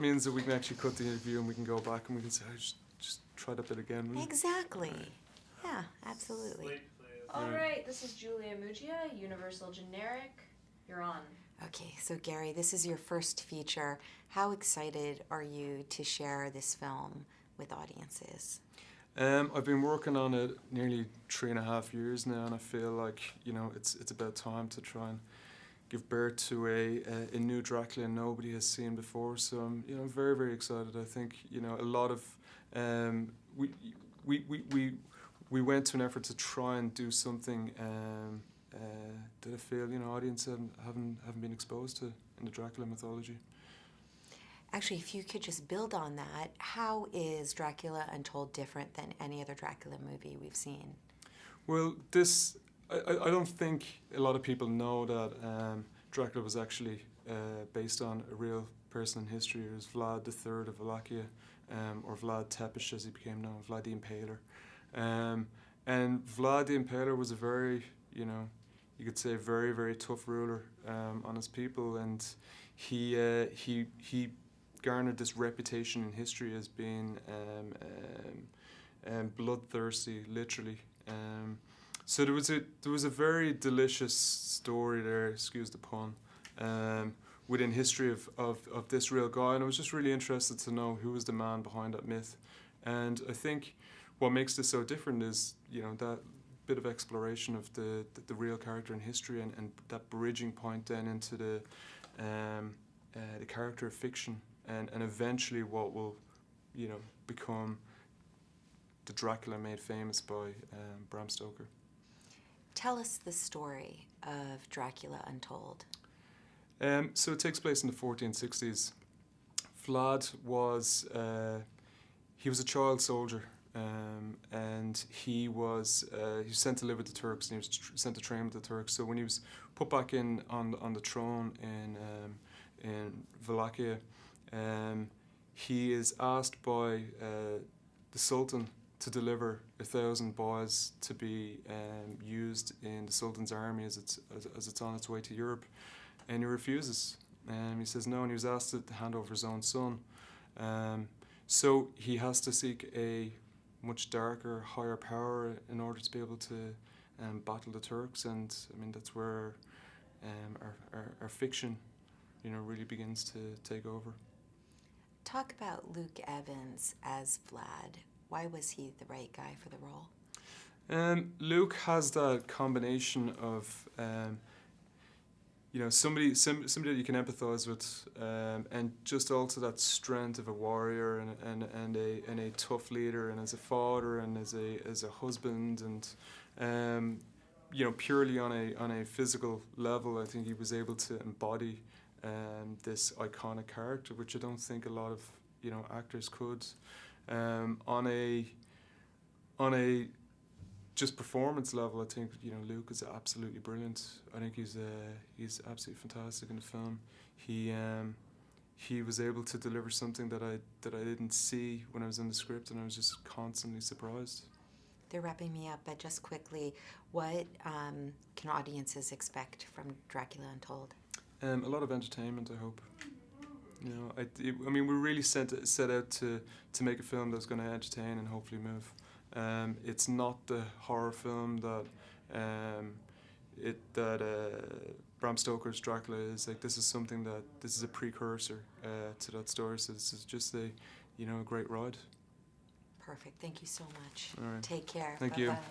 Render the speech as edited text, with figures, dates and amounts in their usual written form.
means that we can actually cut the interview and we can go back and we can say, "Oh, just try that bit again." Exactly. Yeah, absolutely. All right, this is Julia Muggia, Universal Generic. You're on. Okay, so Gary, this is your first feature. How excited are you to share this film with audiences? I've been working on it nearly 3.5 years now, and I feel like it's about time to try and give birth to a new Dracula nobody has seen before. So I'm very, very excited. I think a lot of we went to an effort to try and do something that I feel audience haven't been exposed to in the Dracula mythology. Actually, if you could just build on that, how is Dracula Untold different than any other Dracula movie we've seen? Well, I don't think a lot of people know that Dracula was actually based on a real person in history. It was Vlad III of Wallachia, or Vlad Tepes as he became known, Vlad the Impaler. And Vlad the Impaler was a very, you could say very, very tough ruler on his people, and he garnered this reputation in history as being bloodthirsty, literally. So there was a very delicious story there, excuse the pun, within history of this real guy, and I was just really interested to know who was the man behind that myth. And I think what makes this so different is that bit of exploration of the real character in history, and that bridging point then into the character of fiction, and eventually what will become the Dracula made famous by Bram Stoker. Tell us the story of Dracula Untold. So it takes place in the 1460s. Vlad was he was a child soldier, and he was sent to live with the Turks, and he was sent to train with the Turks. So when he was put back in on the throne in Wallachia, he is asked by the Sultan to deliver 1,000 boys to be used in the Sultan's army as it's on its way to Europe, and he refuses. He says no, and he was asked to hand over his own son. So he has to seek a much darker, higher power in order to be able to battle the Turks, and I mean that's where our fiction, really begins to take over. Talk about Luke Evans as Vlad. Why was he the right guy for the role? Luke has that combination of somebody that you can empathise with, and just also that strength of a warrior and a tough leader, and as a father and as a husband, and purely on a physical level, I think he was able to embody this iconic character, which I don't think a lot of actors could. On a just performance level, I think Luke is absolutely brilliant. I think he's absolutely fantastic in the film. He was able to deliver something that I didn't see when I was in the script, and I was just constantly surprised. They're wrapping me up, but just quickly, what can audiences expect from Dracula Untold? A lot of entertainment, I hope. I mean, we really set out to make a film that's going to entertain and hopefully move. It's not the horror film that Bram Stoker's Dracula is. Like, this is a precursor to that story. So this is just a great ride. Perfect. Thank you so much. All right. Take care. Thank Bye-bye. you.